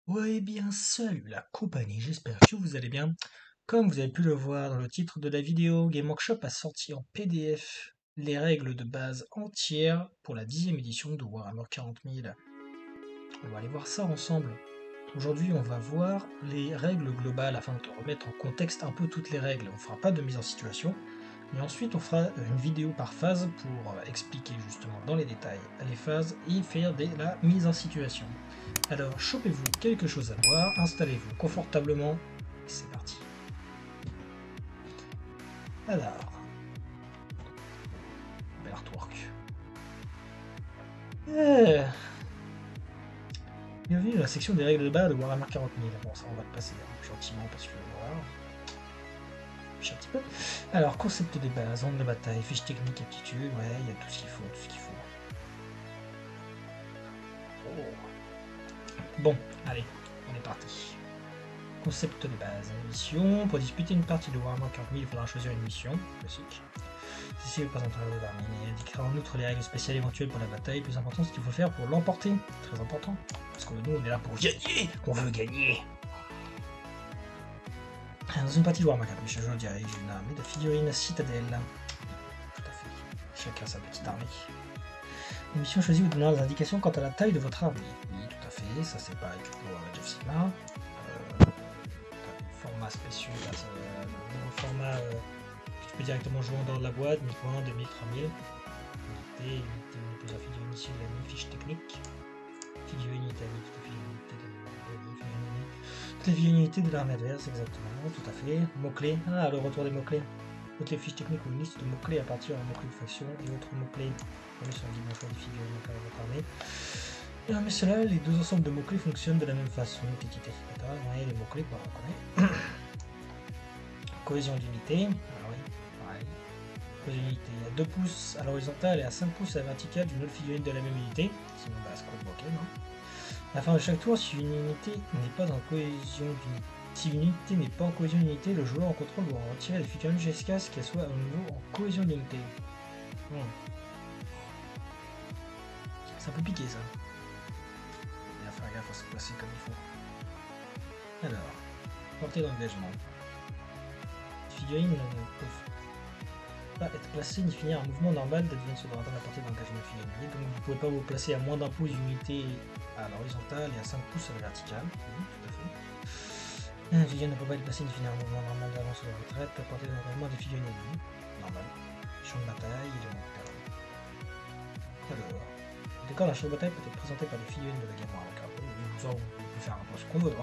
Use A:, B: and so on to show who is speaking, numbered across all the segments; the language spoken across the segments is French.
A: Ouais, bien, salut la compagnie, j'espère que vous allez bien. Comme vous avez pu le voir dans le titre de la vidéo, Game Workshop a sorti en PDF les règles de base entières pour la 10e édition de Warhammer 40 000. On va aller voir ça ensemble. Aujourd'hui, on va voir les règles globales afin de remettre en contexte un peu toutes les règles. On ne fera pas de mise en situation, mais ensuite on fera une vidéo par phase pour expliquer justement dans les détails les phases et faire la mise en situation. Alors, chopez-vous quelque chose à boire, installez-vous confortablement, et c'est parti. Alors, bel artwork. Bienvenue dans la section des règles de base de Warhammer 40 000. Bon, ça on va le passer gentiment parce que voilà. Un petit peu. Alors, concept des bases, onde de bataille, fiche technique, aptitude, ouais, il y a tout ce qu'il faut, tout ce qu'il faut. Oh. Bon, allez, on est parti. Concept de base, mission. Pour disputer une partie de Warhammer 40 000, il faudra choisir une mission, classique. Ceci représentera le l'armée. Il indiquera en outre les règles spéciales éventuelles pour la bataille. Plus important, ce qu'il faut faire pour l'emporter. Très important. Parce que nous, on est là pour gagner. On veut gagner. Dans une partie de Warhammer 40 000, je dirige une armée de figurines citadelle. Tout à fait. Chacun sa petite armée. Les missions choisies vous donnera des indications quant à la taille de votre armée. Oui, tout à fait. Ça, c'est pareil que pour Age of Sigmar. Format spécial, le nouveau format que tu peux directement jouer en dehors de la boîte, 1000 points, 2000, 3000. Unité, plusieurs figurines ici, la fiche technique. Figurine italique, toutes les figurines de l'armée adverse, exactement, tout à fait. Mots-clés, ah, le retour des mots-clés. Toutes les fiches techniques ou une liste de mots-clés à partir d'un mot-clé de faction et autres mots-clés. On est sur un guide d'emploi des figurines dans votre armée. Et mais cela, les deux ensembles de mots-clés fonctionnent de la même façon. Étiquette, etc. Ouais, les mots-clés, bah, on connaît. Cohésion d'unité. Ah oui, pareil. Cohésion d'unité à 2 pouces à l'horizontale et à 5 pouces à la verticale d'une autre figurine de la même unité. Sinon, bah, scroll broken. Hein. À la fin de chaque tour, si une unité n'est pas en cohésion d'unité. Si une unité n'est pas en cohésion d'unité, le joueur en contrôle doit retirer les figurines jusqu'à ce qu'elles soient à nouveau en cohésion d'unité. C'est un peu piqué ça. Il va faire gaffe à se placer comme il faut. Alors, portée d'engagement. Les figurines ne peuvent pas être placées ni finir un mouvement normal d'advienne sur la portée d'engagement figurine. Donc vous ne pouvez pas vous placer à moins d'un pouce d'unité à l'horizontale et à 5 pouces à la verticale. Oui, tout à fait. Un figurine ne peut pas être placé ni finir un mouvement normal d'avance ou de retraite. Portée d'engagement des figurines ennemies. Normal. Champ de bataille et de montagne. Alors, le décor d'un champ de bataille peut être présenté par des figurines de la gamme Warhammer 40 000. On peut faire un peu ce qu'on veut.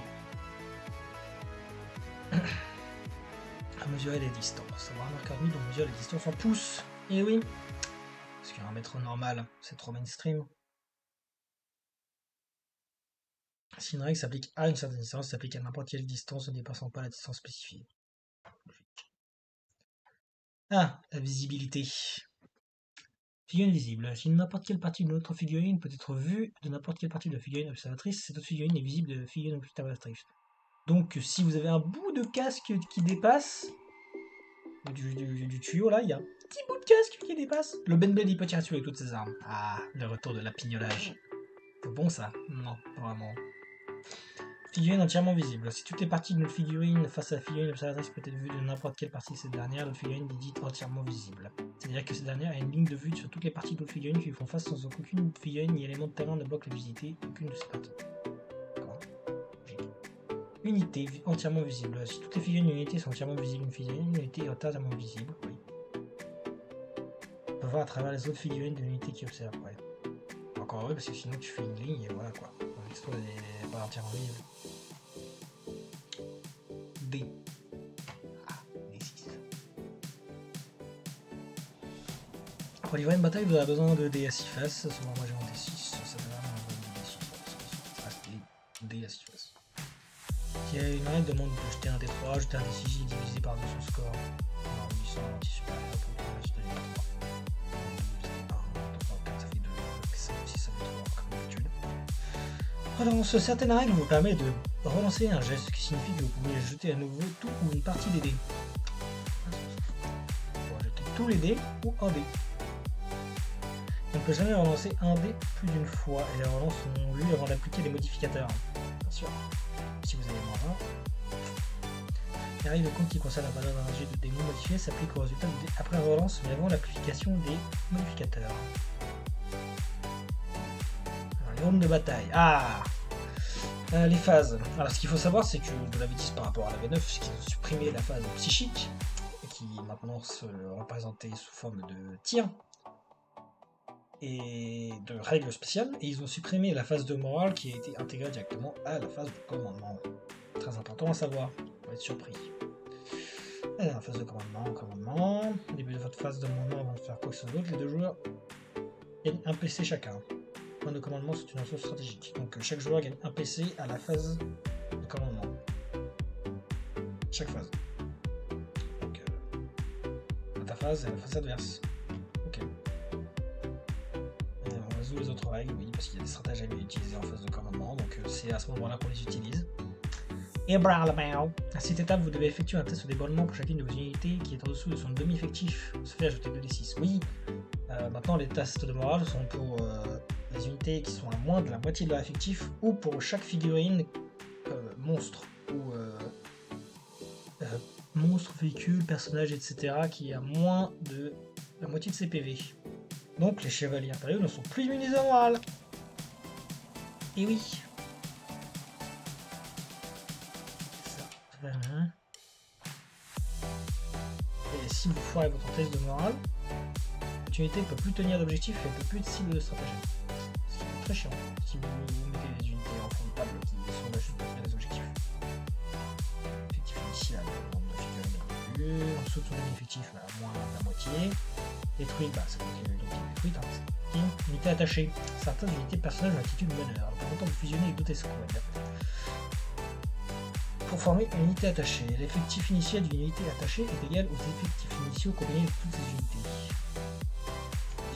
A: À mesurer les distances. Warhammer 40 000, on mesure les distances en pouces. Et oui, parce qu'un mètre normal, c'est trop mainstream. Si une règle s'applique à une certaine distance, s'applique à n'importe quelle distance ne dépassant pas la distance spécifiée. Ah, la visibilité. Figurine visible. Si n'importe quelle partie de notre figurine peut être vue de n'importe quelle partie de la figurine observatrice, cette autre figurine est visible de la figurine observatrice. Donc si vous avez un bout de casque qui dépasse, du tuyau là, il y a un petit bout de casque qui dépasse. Le Ben Ben il peut tirer dessus avec toutes ses armes. Ah, le retour de l'apignolage. C'est bon ça? Non, vraiment. Figurine entièrement visible. Si toutes les parties d'une figurine face à la figurine observatrice peut être vue de n'importe quelle partie de cette dernière, l'autre figurine est dite entièrement visible. C'est-à-dire que cette dernière a une ligne de vue sur toutes les parties de l'autre figurine qui lui font face sans qu'aucune figurine ni élément de terrain ne bloque la visibilité d'aucune de ces parties. D'accord. Unité entièrement visible. Si toutes les figurines d'unité sont entièrement visibles, une figurine d'unité est entièrement visible. Oui. On peut voir à travers les autres figurines de l'unité qui observent. Ouais. Encore heureux parce que sinon tu fais une ligne et voilà quoi. L'histoire n'est pas entièrement visible. D. Ah, D6. Pour livrer une bataille, vous aurez besoin de dés à 6 faces. Souvent, moi j'ai un D6. Ça va un D6. Ça reste les dés à 6 faces. Si une règle demande de jeter un D3, jeter un D6 et diviser par 2 son score. Alors, 800 anti-supérieur pour le reste de D3. Ça fait 2, 5, 6, ça fait 3 comme d'habitude. Relance. Certaines règles vous permettent de relancer un geste, ce qui signifie que vous pouvez jeter à nouveau tout ou une partie des dés. Vous pouvez jeter tous les dés ou un dé. On ne peut jamais relancer un dé plus d'une fois et les relances sont lues avant d'appliquer les modificateurs. bien sûr. Si vous avez moins 1. Les règles de compte qui concernent la valeur d'un jet de dés non modifié s'appliquent au résultat après relance, mais avant l'application des modificateurs. Alors, les rooms de bataille. Les phases. Alors, ce qu'il faut savoir, c'est que de la bêtise par rapport à la V9, c'est qu'ils ont supprimé la phase psychique, qui maintenant se représentait sous forme de tir et de règles spéciales, et ils ont supprimé la phase de morale qui a été intégrée directement à la phase de commandement. Très important à savoir, on va être surpris. Alors, phase de commandement. Au début de votre phase de commandement, avant de faire quoi que ce soit d'autre, les deux joueurs gagnent un PC chacun. Point de commandement, c'est une ressource stratégique. Donc chaque joueur gagne un PC à la phase de commandement. Chaque phase. Donc à ta phase et à la phase adverse. Ok. Et on résout les autres règles, oui, parce qu'il y a des stratagèmes à utiliser en phase de commandement, donc c'est à ce moment-là qu'on les utilise. Et à cette étape, vous devez effectuer un test de débornement pour chacune de vos unités qui est en dessous de son demi-effectif. Se fait ajouter 2d6. Oui, maintenant les tests de morale sont pour les unités qui sont à moins de la moitié de leur effectif ou pour chaque figurine monstre ou monstre, véhicule, personnage, etc. qui a moins de la moitié de ses PV. Donc les chevaliers impériaux ne sont plus immunisés au moral. Et oui. Et si vous foirez votre test de morale, votre unité ne peut plus tenir d'objectif et ne peut plus être cible de stratagème. Ce qui est très chiant si vous mettez des unités en fond de table qui sont là juste pour tenir des objectifs. Effectif initial, nombre de figurines en dessous de son effectif, moins de la moitié. Détruite, c'est l'unité détruite. Unité attachée. Certaines unités personnelles ont l'attitude meneur. Alors, content de fusionner avec d'autres escouades. Pour former une unité attachée, l'effectif initial d'une unité attachée est égal aux effectifs initiaux combinés de toutes ces unités.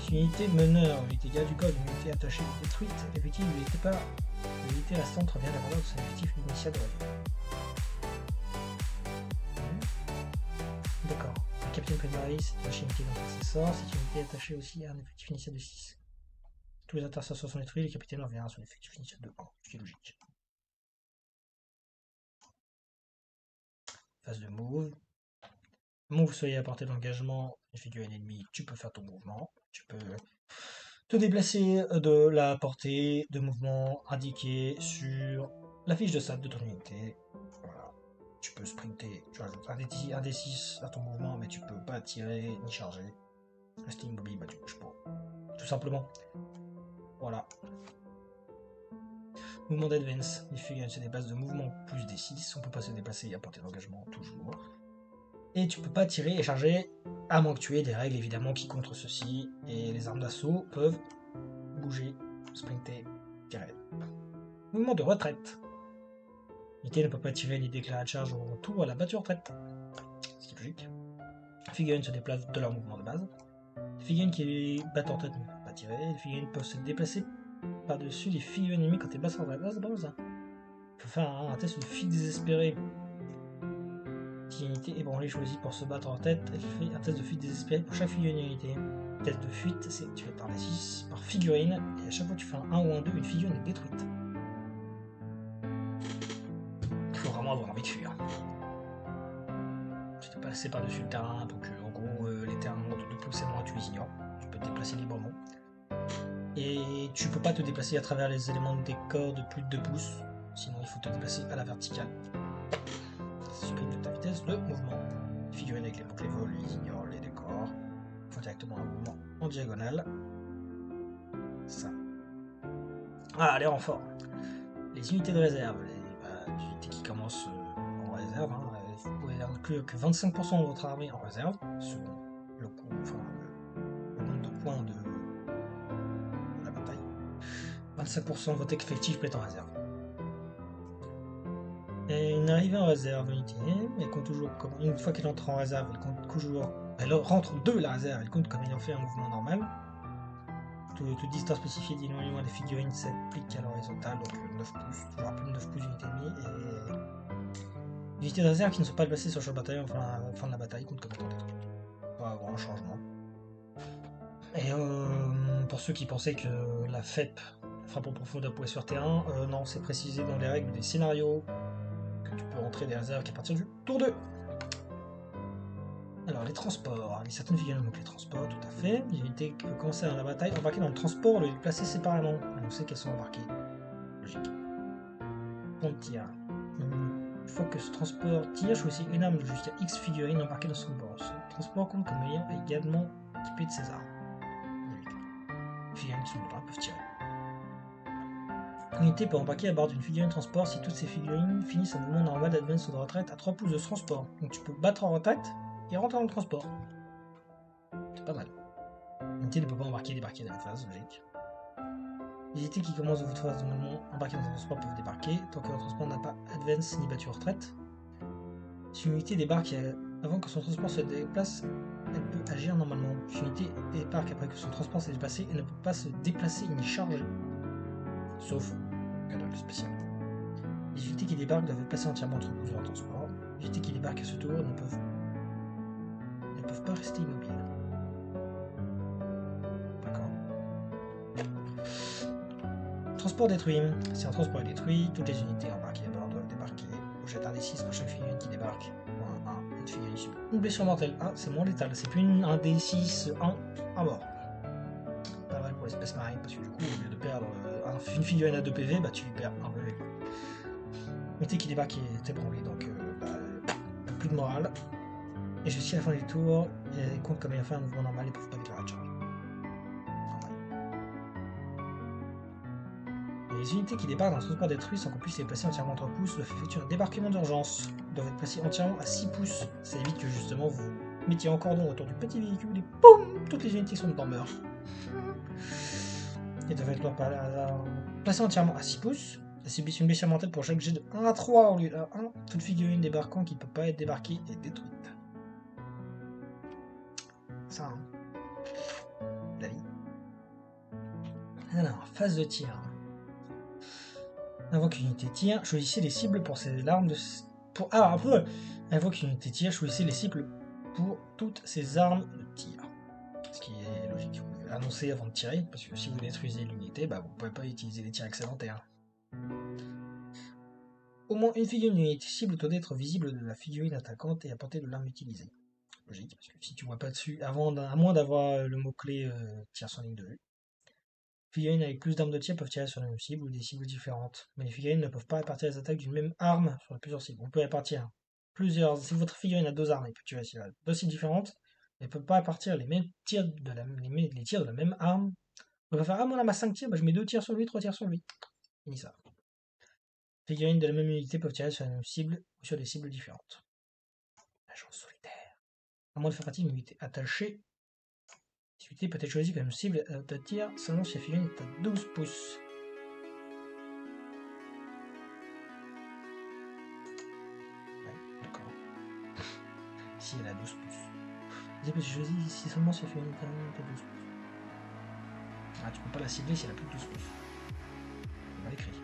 A: Si une unité meneur est égale du corps d'une unité attachée ou détruite, l'effectif de l'unité restante revient à la valeur de son effectif initial de revient. D'accord. Le capitaine Primary, c'est attaché à une unité d'intercesseur, c'est une unité attachée aussi à un effectif initial de 6. Tous les intercesseurs sont détruits, le capitaine revient à son effectif initial de 1, ce qui est logique. Phase de move. Move, soyez à portée d'engagement une figurine ennemie, tu peux faire ton mouvement. Tu peux te déplacer de la portée de mouvement indiquée sur la fiche de stat de ton unité. Voilà. Tu peux sprinter, tu rajoutes un D6 à ton mouvement, mais tu peux pas tirer ni charger. Rester immobile, tu bouges pas. Tout simplement. Voilà. Mouvement d'advance. Les figurines se déplacent de mouvement plus D6. On peut pas se déplacer à portée d'engagement toujours. Et tu peux pas tirer et charger, à moins que tu aies des règles évidemment qui contre ceci. Et les armes d'assaut peuvent bouger, sprinter, tirer. Mouvement de retraite. L'unité ne peut pas tirer ni déclarer de charge au tour à la battue retraite. C'est logique. Les figurines se déplacent de leur mouvement de base. Les figurines qui battent en tête ne peuvent pas tirer. Les figurines peuvent se déplacer par-dessus les figurines ennemies quand elles battent en tête. C'est pas mal ça. Il faut faire un test de fuite désespérée. Si une unité ébranlée choisie pour se battre en tête, elle fait un test de fuite désespéré pour chaque figurine unité. Test de fuite, c'est tu fais par les 6 par figurine, et à chaque fois que tu fais un 1 ou un 2, une figurine est détruite. Il faut vraiment avoir envie de fuir. Tu te passer par-dessus le terrain, donc en gros, les terrains de 2 pouces et moins, tu les ignores. Tu peux te déplacer librement. Et tu peux pas te déplacer à travers les éléments de décor de plus de 2 pouces, sinon il faut te déplacer à la verticale. Supprime toute ta vitesse de mouvement. Les figurines avec les boucles volent, ils ignorent les décors. Il faut directement un mouvement en diagonale. Ça. Les renforts. Les unités de réserve. Les unités qui commencent en réserve. Vous pouvez inclure que 25% de votre armée en réserve, selon le nombre de points de la bataille. 25% de votre effectif peut être en réserve. Et une arrivée en réserve, unité, elle compte toujours comme une fois qu'elle entre en réserve, elle compte toujours. Elle rentre de la réserve, elle compte comme ayant fait un mouvement normal. Toute distance spécifiée d'éloignement des figurines s'applique à l'horizontale, donc 9 pouces, toujours plus de 9 pouces d'unité ennemie. Et les unités de réserve qui ne sont pas placées sur le champ de bataille enfin à la fin de la bataille comptent comme étant détruites. Pas grand changement. Et pour ceux qui pensaient que la FEP, frappe en profondeur pour sur terrain. Non, c'est précisé dans les règles des scénarios que tu peux rentrer des réserves qu'à partir du tour 2. Alors, les transports. Les certaines figurines, donc les transports, tout à fait. Les unités qui peuvent commencer la bataille, embarquées dans le transport, ou les placer séparément. On sait qu'elles sont embarquées. Logique. On tire. Une fois que ce transport tire, choisis une arme jusqu'à X figurines embarquées dans son bord. Ce transport compte comme ayant également équipé de ses armes. Les figurines qui sont dedans peuvent tirer. L'unité peut embarquer à bord d'une figurine transport si toutes ces figurines finissent un mouvement normal d'advance ou de retraite à 3 pouces de ce transport. Donc tu peux battre en retraite et rentrer dans le transport. C'est pas mal. L'unité ne peut pas embarquer et débarquer dans la phase, logique. Les unités qui commencent de votre phase de mouvement embarquées dans un transport peuvent débarquer, tant que votre transport n'a pas advance ni battu en retraite. Si une unité débarque avant que son transport se déplace, elle peut agir normalement. Si une unité débarque après que son transport s'est déplacé, elle ne peut pas se déplacer ni charger. Sauf cas de spécial. Les unités qui débarquent doivent être placées entièrement entre plusieurs transports. Les unités qui débarquent à ce tour ne peuvent pas rester immobiles. D'accord. Transport détruit. Si un transport est détruit, toutes les unités embarquées à bord doivent débarquer. Vous jetez un D6 pour chaque figurine qui débarque. Une figurine subit une blessure mortelle. Ah, c'est moins létal. C'est plus un D6, 1 à mort. Pas mal pour l'espèce marine, parce que du coup, au lieu de perdre une figurine à 2 PV, bah tu lui perds 1 PV. L'unité qui débarque est ébranlée, donc plus de morale. Et jusqu'à la fin du tour, elle compte comme ayant fait un mouvement normal et ne peuvent pas déclarer de charge. Les unités qui débarquent dans un transport détruit sans qu'on puisse les placer entièrement à 3 pouces doivent effectuer un débarquement d'urgence. Ils doivent être placés entièrement à 6 pouces. Ça évite que justement vous mettiez en cordon autour du petit véhicule et boum, toutes les unités qui sont dedans meurent. Ils doivent être placés entièrement à 6 pouces. Ils subissent une blessure mortelle pour chaque jet de 1 à 3 au lieu de 1. Toute figurine débarquant qui ne peut pas être débarquée est détruite. Ça, hein. La vie. Alors, phase de tir. Avant qu'une unité tire, choisissez les cibles pour ses armes de... avant qu'une unité tire, choisissez les cibles pour toutes ses armes de tir. Ce qui est logique. Vous pouvez annoncer avant de tirer, parce que si vous détruisez l'unité, vous ne pouvez pas utiliser les tirs excédentaires. Au moins une figurine d'une unité cible doit être visible de la figurine attaquante et à portée de l'arme utilisée. Logique, parce que si tu vois pas dessus, à moins d'avoir le mot-clé tir sans ligne de vue. Figurines avec plus d'armes de tir peuvent tirer sur la même cible ou des cibles différentes, mais les figurines ne peuvent pas répartir les attaques d'une même arme sur plusieurs cibles. On peut répartir plusieurs. Si votre figurine a 2 armes, elle peut tirer sur 2 cibles différentes, mais elle ne peut pas répartir les tirs de la même arme. On peut faire on a 5 tirs, je mets 2 tirs sur lui, 3 tirs sur lui. Fini ça. Figurines de la même unité peuvent tirer sur la même cible ou sur des cibles différentes. Agent solitaire. À moins de faire partie d'une unité attachée. Cette unité peut être choisie comme cible de tir seulement si la figurine est à 12 pouces. Ouais, d'accord. Si elle a 12 pouces. Elle peut être choisie si seulement si la figurine est à 12 pouces. Ah, tu peux pas la cibler si elle a plus de 12 pouces. On va l'écrire.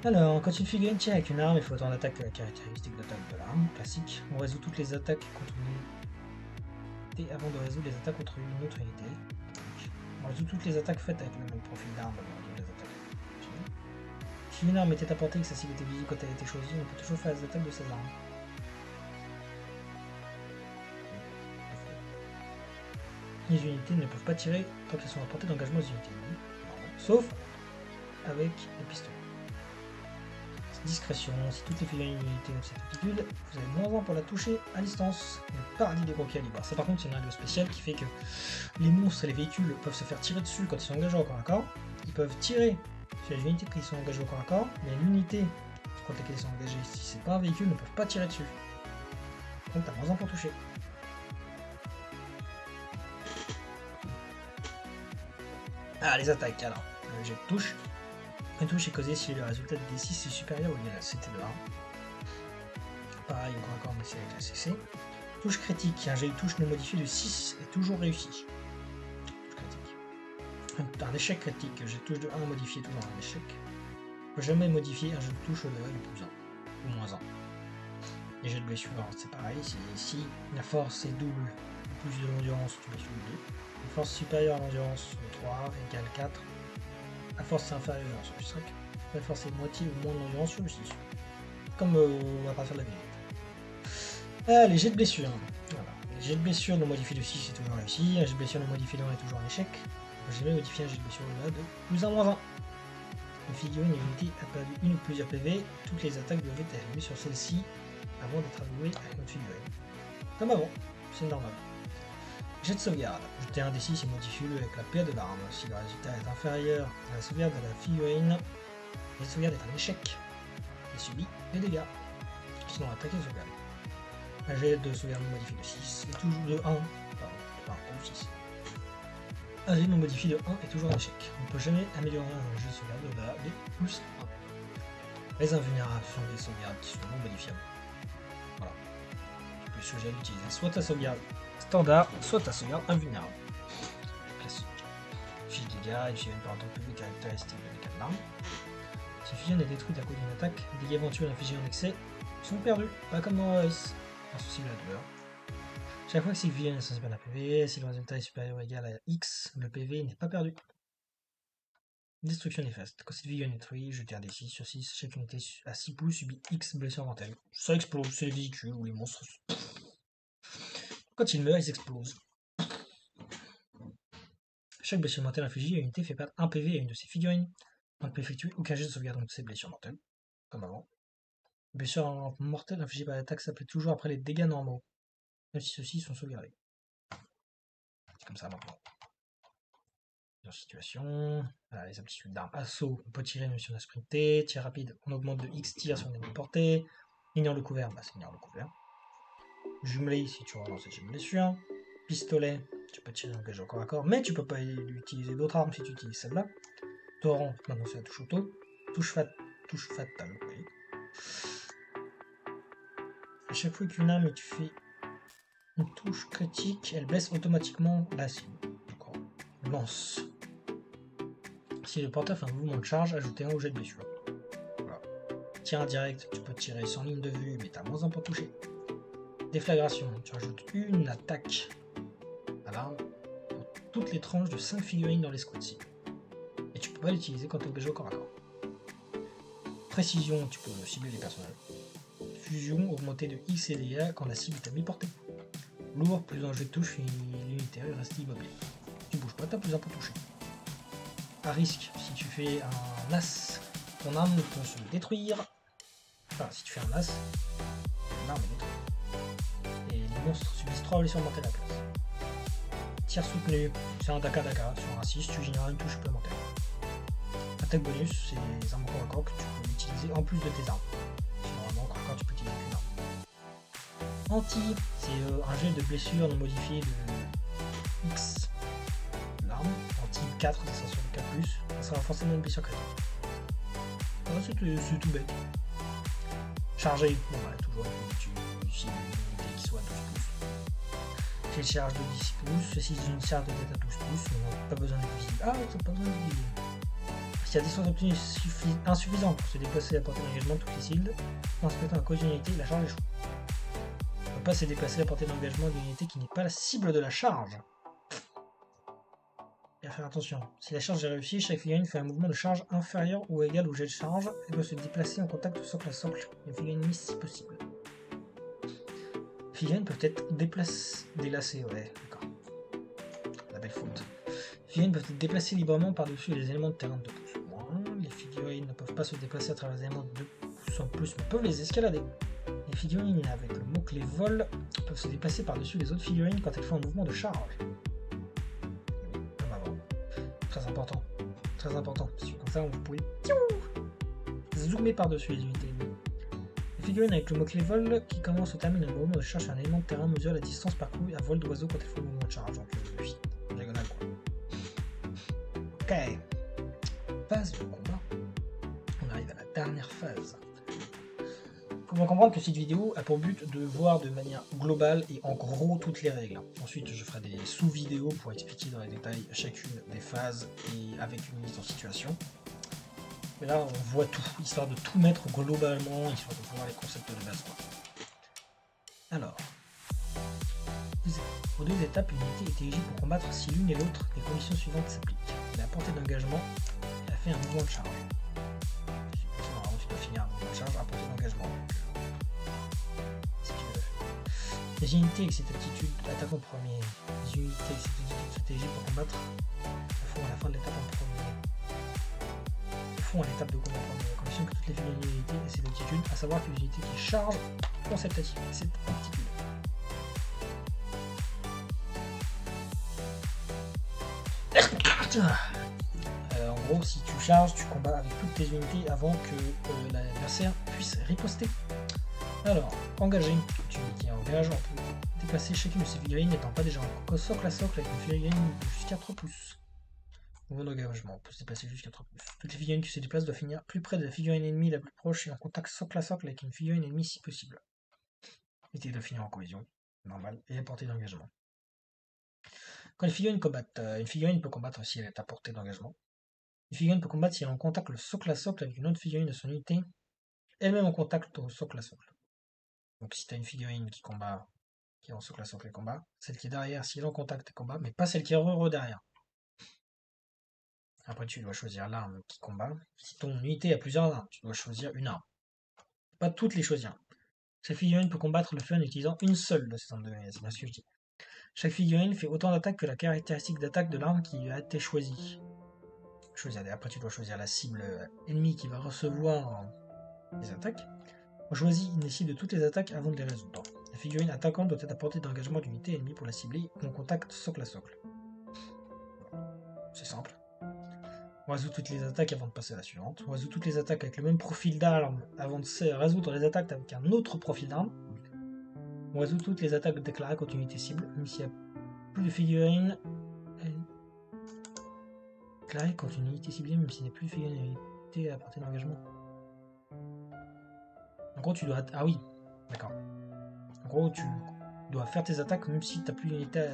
A: Alors, quand une figurine tire avec une arme, il faut autant d'attaque que la caractéristique d'attaque de l'arme. Classique. On résout toutes les attaques contre une unité avant de résoudre les attaques contre une autre unité. On résout toutes les attaques faites avec le même profil d'arme avant de résoudre les attaques. Si une arme était apportée et que sa cible était visible quand elle a été choisie, on peut toujours faire les attaques de ces armes. Les unités ne peuvent pas tirer tant qu'elles sont à portée d'engagement aux unités. Sauf avec les pistolets. Discrétion. Si toutes les figurines d'une unité ont cette aptitude, vous avez moins 1 pour la toucher à distance. Le paradis des gros calibres. Ça par contre c'est une règle spéciale qui fait que les monstres et les véhicules peuvent se faire tirer dessus quand ils sont engagés au corps à corps. Ils peuvent tirer sur les unités qui sont engagées au corps à corps, mais l'unité contre laquelle ils sont engagés, si c'est pas un véhicule, ne peuvent pas tirer dessus. Donc t'as moins 1 pour toucher. Ah, les attaques, alors. Un jet de touche. Une touche est causée si le résultat de D6 est supérieur au lieu de la CT de 1. Pareil, au corps à corps, mais c'est avec la CC. Touche critique. Un jet de touche non modifié de 6 est toujours réussi. Touche critique. Un échec critique. Jet de touche de 1 modifié, toujours un échec. On ne peut jamais modifier un jet de touche de plus 1 ou moins 1. Les jets de blessure, c'est pareil. Si la force est double, plus de l'endurance, tu blessures 2. Une force supérieure à l'endurance, 3 égale 4. La force c'est inférieur sur le 5. La force c'est moitié ou moins d'endurance sur le 6. Comme à partir de la minute. Ah, les jets de blessure. Voilà. Les jets de blessure non modifiés de 6 c'est toujours réussi. Un jet de blessure non modifié de 1 est toujours un échec. J'ai jamais modifié un jet de blessure au-delà de plus 1 moins 1. Une figurine et unité a perdu une ou plusieurs PV. Toutes les attaques doivent être attribuées sur celle-ci avant d'être allouées à une autre figurine. Comme avant, c'est normal. Jet de sauvegarde. Jeter un D6 et modifiez-le avec la paire de l'arme. Si le résultat est inférieur à la sauvegarde de la figurine, la sauvegarde est un échec. Il subit des dégâts. Sinon, attaquer et sauvegarde. Un jet de sauvegarde non modifié de 6 est toujours de 1. Pardon, pas 6. Un jet non modifié de 1 est toujours un échec. On ne peut jamais améliorer un jet de sauvegarde au-delà des plus 1. Les invulnérables sont des sauvegardes qui sont non modifiables. Voilà. Tu peux choisir d'utiliser soit ta sauvegarde standard, soit ta sauvegarde invulnérable. Classique. Fiche dégâts, une figurine par en tant que public caractéristique de dégâts de l'arme. Si une figurine est détruite à cause d'une attaque, les dégâts éventuels infligés en excès sont perdus, pas comme dans Ice, insensible à la douleur. Chaque fois que cette figurine est sensible à la PV, si le résultat est supérieur ou égal à X, le PV n'est pas perdu. Destruction néfaste. Quand cette figurine est détruite, jetez un D6 sur 6, chaque unité à 6 pouces subit X blessures mortelles. Ça explose, c'est les véhicules ou les monstres. Quand ils meurent, ils explosent. Chaque blessure mortelle infligée à une unité fait perdre 1 PV à une de ses figurines. On ne peut effectuer aucun jet de sauvegarde de ces blessures mortelles, comme avant. Les blessures mortelles infligées par l'attaque s'appliquent toujours après les dégâts normaux, même si ceux-ci sont sauvegardés. C'est comme ça maintenant. Dans situation, voilà, les aptitudes d'armes assaut, on peut tirer même si on a sprinté. Tir rapide, on augmente de X tir si on est de portée. Ignore le couvert, bah c'est ignore le couvert. Jumelé, si tu relances cette blessure. Pistolet, tu peux tirer en engagé au corps à corps, mais tu peux pas utiliser d'autres armes si tu utilises celle-là. Torrent, maintenant c'est la touche auto. Touche fatale, oui. À chaque fois qu'une arme tu fais une touche critique, elle blesse automatiquement la cible. D'accord. Lance. Si le porteur fait un mouvement de charge, ajoutez un au jet de blessure. Voilà. Tir indirect, tu peux tirer sans ligne de vue, mais t'as moins un pour toucher. Déflagration, tu rajoutes une attaque à l'arme pour toutes les tranches de 5 figurines dans l'escouade cible. Et tu peux pas l'utiliser quand tu es engagé au corps à corps. Précision, tu peux cibler les personnages. Fusion, augmenter de X et dégâts quand la cible est à mi-portée. Lourd, plus un jet de touche, l'unité reste immobile. Tu bouges pas, t'as plus un pour toucher. À risque, si tu fais un as, ton arme peut se détruire. Enfin, si tu fais un as, ton arme est détruite. Et les monstres subissent 3 blessures mortelles à la place. Tir soutenu, c'est un daka-daka. Sur un 6, tu généreras une touche supplémentaire. Attaque bonus, c'est les armes corps à corps que tu peux utiliser en plus de tes armes. Normalement, corps à corps, tu peux utiliser qu'une arme. Anti, c'est un jet de blessure non modifié de X. L'arme, anti 4, ça sera sur le 4+, ça sera forcément une blessure critique. Voilà, c'est tout bête. Chargé, bon bah toujours tu cibles une unité qui soit à 12 pouces. J'ai une charge de 10 pouces, ceci c'est une charge de tête à 12 pouces, mais on n'a pas besoin d'être visible. Ah, ça n'a pas besoin d'être visible. Si la distance obtenue est insuffisante pour se déplacer à portée d'engagement de toutes les cibles, en se mettant à cause d'une unité, la charge échoue. On ne peut pas se déplacer à portée d'engagement d'une unité qui n'est pas la cible de la charge. Et à faire attention, si la charge est réussie, chaque figurine fait un mouvement de charge inférieur ou égal au jet de charge et doit se déplacer en contact socle à socle d'une figurine mise si possible. Les figurines peuvent être délacées, ouais, d'accord. La belle faute. Les figurines peuvent être déplacées librement par-dessus les éléments de terrain de 2 pouces ou moins. Les figurines ne peuvent pas se déplacer à travers les éléments de 2 pouces en plus, mais peuvent les escalader. Les figurines avec le mot-clé vol peuvent se déplacer par-dessus les autres figurines quand elles font un mouvement de charge. Très important, parce que comme ça vous pouvez zoomer par-dessus les unités ennemies. Les figurines avec le mot-clé vol qui commence ou termine un mouvement de charge sur un élément de terrain mesure la distance parcourue à vol d'oiseau quand elles font un mouvement de charge. Donc oui, en diagonale quoi. Ok. Phase de combat. On arrive à la dernière phase. Il faut bien comprendre que cette vidéo a pour but de voir de manière globale et en gros toutes les règles. Ensuite, je ferai des sous-vidéos pour expliquer dans les détails chacune des phases et avec une mise en situation. Mais là, on voit tout, histoire de tout mettre globalement, histoire de voir les concepts de base. Alors, aux 2 étapes, une unité est éligible pour combattre si l'une et l'autre des conditions suivantes s'appliquent. Elle est à portée d'engagement, elle a fait un mouvement de charge. Normalement, tu dois finir un mouvement de charge à portée d'engagement. C'est ce que tu veux. Les unités avec cette attitude attaquent en premier. Les unités avec cette attitude stratégique pour combattre le font à la fin de l'étape en premier. Le font à l'étape de combat en premier. À condition que toutes les figurines d'unités aient cette attitude, à savoir que les unités qui chargent ont cette aptitude. En gros, si tu charges, tu combats avec toutes tes unités avant que l'adversaire puisse riposter. Alors, engager. Une unité engage, on peut déplacer chacune de ces figurines n'étant pas déjà en socle à socle avec une figurine jusqu'à 3 pouces. Mouvement d'engagement, on peut se déplacer jusqu'à 3 pouces. Toutes les figurines qui se déplacent doivent finir plus près de la figurine ennemie la plus proche et en contact socle à socle avec une figurine ennemie si possible. L'unité doit finir en cohésion, normal, et à portée d'engagement. Quand les figurines combattent, une figurine peut combattre si elle est à portée d'engagement. Une figurine peut combattre si elle est en contact le socle à socle avec une autre figurine de son unité, elle-même en contact au socle à socle. Donc si tu as une figurine qui combat, qui est en socle à socle et combat, celle qui est derrière, si elle est en contact et combat, mais pas celle qui est derrière. Après tu dois choisir l'arme qui combat. Si ton unité a plusieurs armes, tu dois choisir une arme. Pas toutes les choisir. Chaque figurine peut combattre le feu en utilisant une seule de ces armes de grenade, c'est bien ce que je dis. Chaque figurine fait autant d'attaques que la caractéristique d'attaque de l'arme qui a été choisie. Après tu dois choisir la cible ennemie qui va recevoir les attaques. On choisit une cible de toutes les attaques avant de les résoudre. La figurine attaquante doit être à portée d'engagement d'unité ennemie pour la cibler ou en contact socle à socle. C'est simple. On résout toutes les attaques avant de passer à la suivante. On résout toutes les attaques avec le même profil d'arme avant de résoudre les attaques avec un autre profil d'arme. On résout toutes les attaques déclarées contre une unité cible, même s'il n'y a plus de figurines déclarées contre une unité ciblée, même s'il n'y a plus de figurines à portée d'engagement. En gros, tu dois... Ah oui, d'accord. En gros, tu dois faire tes attaques même si tu n'as plus d'unité...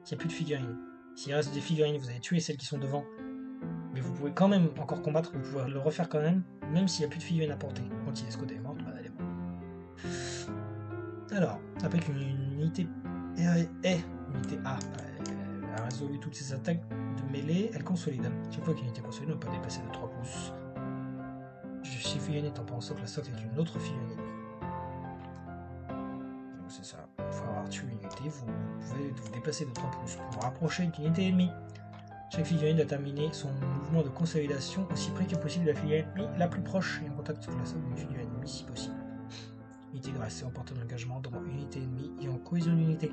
A: S'il n'y a plus de figurines. S'il reste des figurines, vous avez tué celles qui sont devant. Mais vous pouvez quand même encore combattre, vous pouvez le refaire quand même s'il n'y a plus de figurines à porter. Quand il est Scott est morte, bah elle est morte. Alors, après qu'une unité unité A a résolu toutes ses attaques de mêlée, elle consolide. Chaque fois qu'une unité consolide, on peut dépasser de 3 pouces. Si figurine étant pas en socle à socle avec une autre figurine. Donc c'est ça. Une fois avoir tué une unité, vous pouvez vous déplacer de 3 pouces pour vous rapprocher d'une unité ennemie. Chaque figurine doit terminer son mouvement de consolidation aussi près que possible de la figurine ennemie la plus proche et en contact sur la socle d'une figurine ennemie si possible. L'unité doit rester en portée d'engagement devant une unité ennemie et en cohésion d'unité.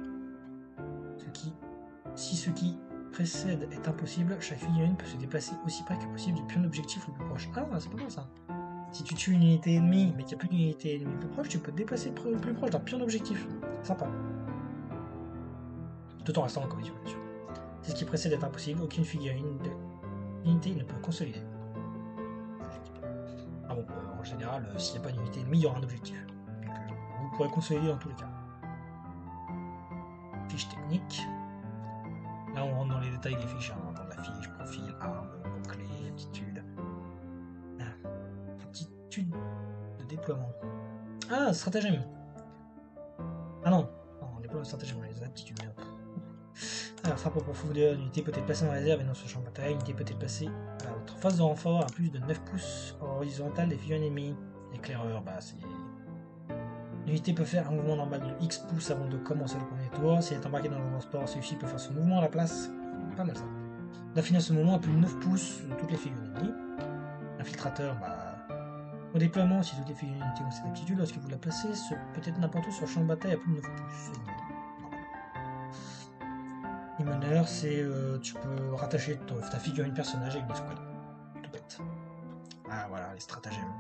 A: Si ce qui précède est impossible, chaque figurine peut se déplacer aussi près que possible du pion d'objectif le plus proche. Ah, c'est pas mal ça. Si tu tues une unité ennemie mais qu'il n'y a plus d'unité ennemie plus proche, tu peux te déplacer plus proche d'un pion d'objectif. Sympa. Tout en restant en cohésion, bien sûr. Si ce qui précède est impossible, aucune figurine de l'unité ne peut consolider. Ah bon, en général, s'il n'y a pas d'unité ennemie, il y aura un objectif. Donc, vous pourrez consolider dans tous les cas. Fiche technique. Là, on rentre dans les détails des fiches, hein, dans la fiche, profil, arme, mots-clés, aptitude. Aptitude de déploiement. Ah, stratagème. Ah non, déploiement de stratagème, les aptitudes, merde. Alors, frappe en profondeur, l'unité peut être placée en réserve et non sur le champ de bataille. L'unité peut être placée à votre phase de renfort à plus de 9 pouces horizontal des figurines ennemies. Éclaireur, bah c'est... L'unité peut faire un mouvement normal de X pouces avant de commencer le premier tour. Si elle est embarquée dans un transport, celui-ci peut faire son mouvement à la place. Pas mal ça. D'affiner ce mouvement à plus de 9 pouces de toutes les figurines ennemies. Infiltrateur, bah... Au déploiement, si toutes les figurines ennemies ont cette aptitude, lorsque vous la placez, ce peut être n'importe où sur le champ de bataille à plus de 9 pouces. Les meneurs, c'est tu peux rattacher ta figurine personnage avec des squads. Tout bête. Ah voilà, les stratagèmes.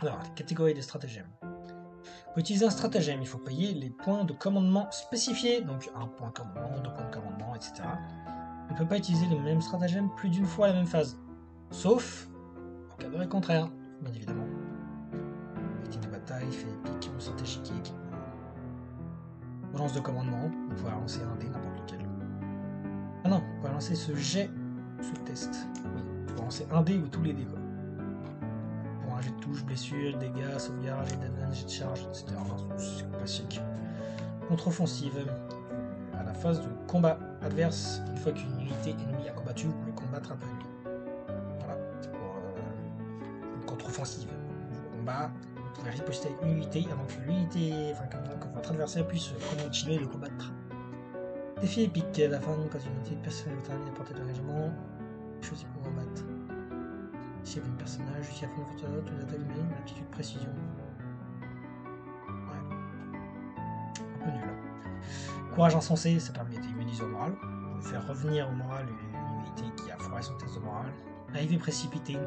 A: Alors, les catégories des stratagèmes. Pour utiliser un stratagème, il faut payer les points de commandement spécifiés, donc 1 point de commandement, 2 points de commandement, etc. On ne peut pas utiliser le même stratagème plus d'une fois à la même phase. Sauf en cas de règle contraire, bien évidemment. Unité de bataille, fait épique, stratégique et équipement. Relance de commandement, vous pouvez lancer un dé, n'importe lequel. Ah non, on va lancer ce jet sous test. Oui, on va lancer un dé ou tous les dés. Quoi. Pour un jet de touche, blessure, dégâts, sauvegarde, jet d'advance, jet de charge, etc. C'est classique. Contre-offensive. À la phase de combat adverse, une fois qu'une unité ennemie a combattu, vous pouvez combattre un peu ennemi. contre-offensive. Au combat, vous pouvez riposter avec une unité avant que l'unité, enfin que votre adversaire puisse continuer de combattre. Défi épique, à la fin, quand une unité personnelle termine la portée de l'engagement, choisis pour combattre. Si vous avez un personnage, jusqu'à la fin de votre tour, une attaque mais une aptitude précision. Ouais. Un peu nul. Courage insensé, ça permet d'immuniser au moral. Vous pouvez faire revenir au moral une unité qui a foiré son test de moral. Arrivée précipitée,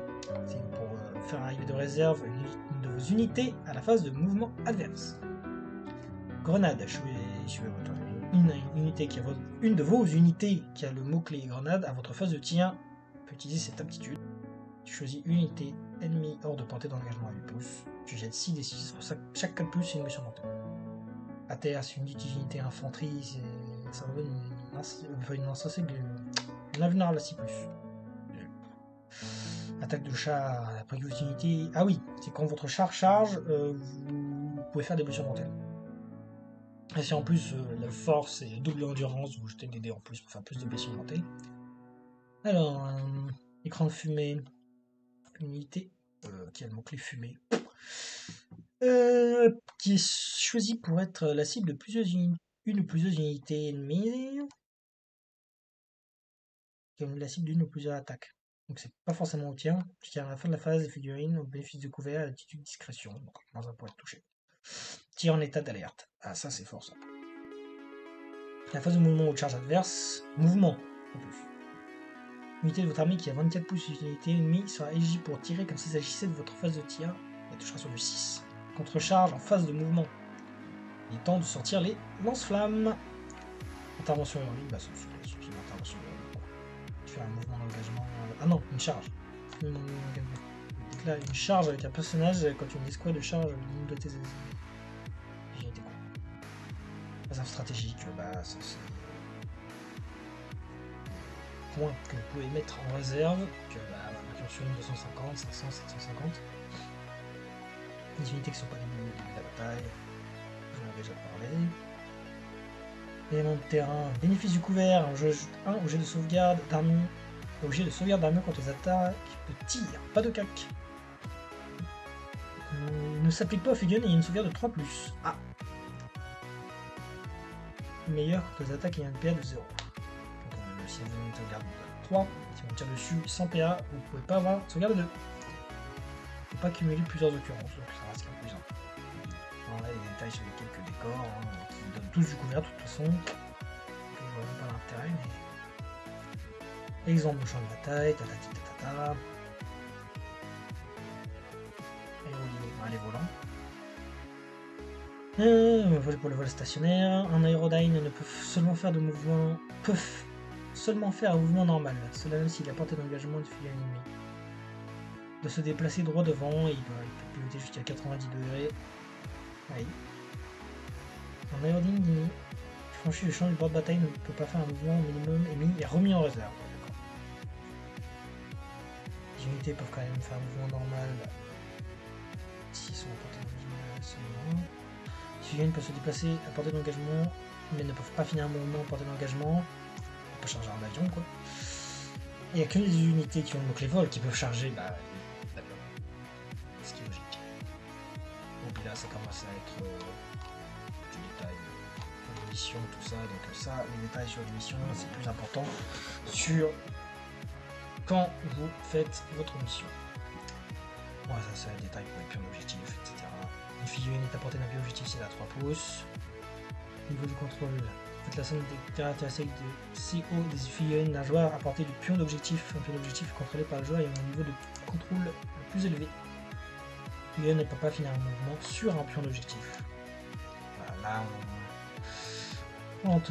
A: c'est pour faire arriver de réserve une de vos unités à la phase de mouvement adverse. Grenade, suivez votre une de vos unités qui a le mot-clé grenade à votre phase de tir peut utiliser cette aptitude. Tu choisis une unité ennemie hors de portée d'engagement à 8 pouces. Tu jettes 6 d 6 pour chaque 4 pouces et une mission mentale. À terre, c'est une unité infanterie, ça va une invulnérable à 6 pouces. Attaque de char, après que vos unités. Ah oui, c'est quand votre char charge, vous pouvez faire des blessures mortelles. Et si en plus la force et double endurance, vous jetez des dés en plus pour faire plus de blessures mortelles. Alors, écran de fumée, unité qui a le mot-clé fumée, qui est choisi pour être la cible de une ou plusieurs unités ennemies, qui est la cible d'une ou plusieurs attaques. Donc c'est pas forcément au tir, puisqu'à la fin de la phase, les figurines au bénéfice de couvert à l'attitude discrétion, donc moins un point de toucher. Tir en état d'alerte. Ah ça c'est fort ça. La phase de mouvement ou de charge adverse, mouvement en plus. L'unité de votre armée qui a 24 pouces d'unité ennemie sera éligible pour tirer comme s'il s'agissait de votre phase de tir, et touchera sur du 6. Contre-charge en phase de mouvement. Il est temps de sortir les lance-flammes. Intervention héroïque, bah c'est une intervention héroïque. Tu fais un mouvement d'engagement. Ah non, une charge. Donc là, une charge avec un personnage, quand tu as une escouade de charge, l'une de tes unités quoi. Réserve stratégique, bah c'est points que vous pouvez mettre en réserve, que sur une 250, 500, 750. Les unités qui ne sont pas des début de la bataille, j'en ai déjà parlé. Éléments de terrain, bénéfice du couvert, objet de sauvegarde d'armure, objet de sauvegarde d'armure contre les attaques de tir, pas de cac. Ne s'applique pas aux figurines et il y a une sauvegarde de 3+. Ah. Meilleur contre les attaques et un PA de 0. Donc si vous avez une sauvegarde de 3, si on tire dessus sans PA, vous ne pouvez pas avoir sauvegarde de 2. Il ne faut pas cumuler plusieurs occurrences, donc ça reste un plus 1. Alors là, les détails sur les quelques décors, qui donnent tous du couvert de toute façon. Donc je vois même pas l'intérêt, mais. Exemple de champ de bataille, tatati tatata. Les volants. Pour le vol stationnaire, un aérodyne ne peut seulement faire de mouvement. Peuvent seulement faire un mouvement normal, cela même s'il a portée d'engagement de figure ennemie. De se déplacer droit devant, il peut pivoter jusqu'à 90 degrés. Oui. Un aérodyne qui franchit le champ du bord de bataille ne peut pas faire un mouvement minimum émis et remis en réserve. Les unités peuvent quand même faire un mouvement normal s'ils sont à portée d'engagement. Les figurines peuvent se déplacer à portée d'engagement, mais ne peuvent pas finir un mouvement à portée d'engagement. On peut pas charger un avion quoi. Il n'y a que les unités qui ont donc les vols qui peuvent charger l'avion. Ce qui est logique. Bon puis là ça commence à être du détail sur les missions, tout ça. Donc ça, les détails sur les missions, c'est plus important sur quand vous faites votre mission. Ouais, ça c'est un détail pour les pions d'objectifs, etc. Une figurine est à portée d'un pion d'objectif, c'est à 3 pouces. Niveau du contrôle, faites la somme des caractéristiques de CO des figurines d'un joueur à portée du pion d'objectif. Un pion d'objectif contrôlé par le joueur ayant un niveau de contrôle le plus élevé. La figurine ne peut pas finir un mouvement sur un pion d'objectif. Voilà, là on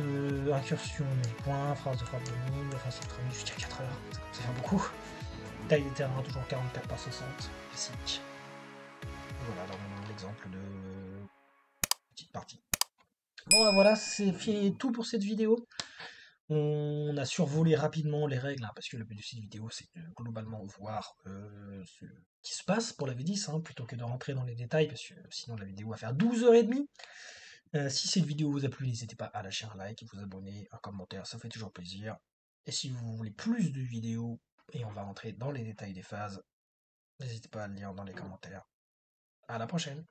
A: incursion 1000 points, phrase de frappe de mine, offensive de training jusqu'à 4 heures, ça fait beaucoup. Taille des terrains toujours 44 par 60, classique. Voilà, dans l'exemple de petite partie. Bon, voilà, c'est tout pour cette vidéo. On a survolé rapidement les règles, parce que le but de cette vidéo, c'est globalement voir ce qui se passe pour la V10, plutôt que de rentrer dans les détails, parce que sinon la vidéo va faire 12h30. Si cette vidéo vous a plu, n'hésitez pas à lâcher un like, vous abonner, un commentaire, ça fait toujours plaisir. Et si vous voulez plus de vidéos, et on va rentrer dans les détails des phases, N'hésitez pas à le lire dans les commentaires. À la prochaine!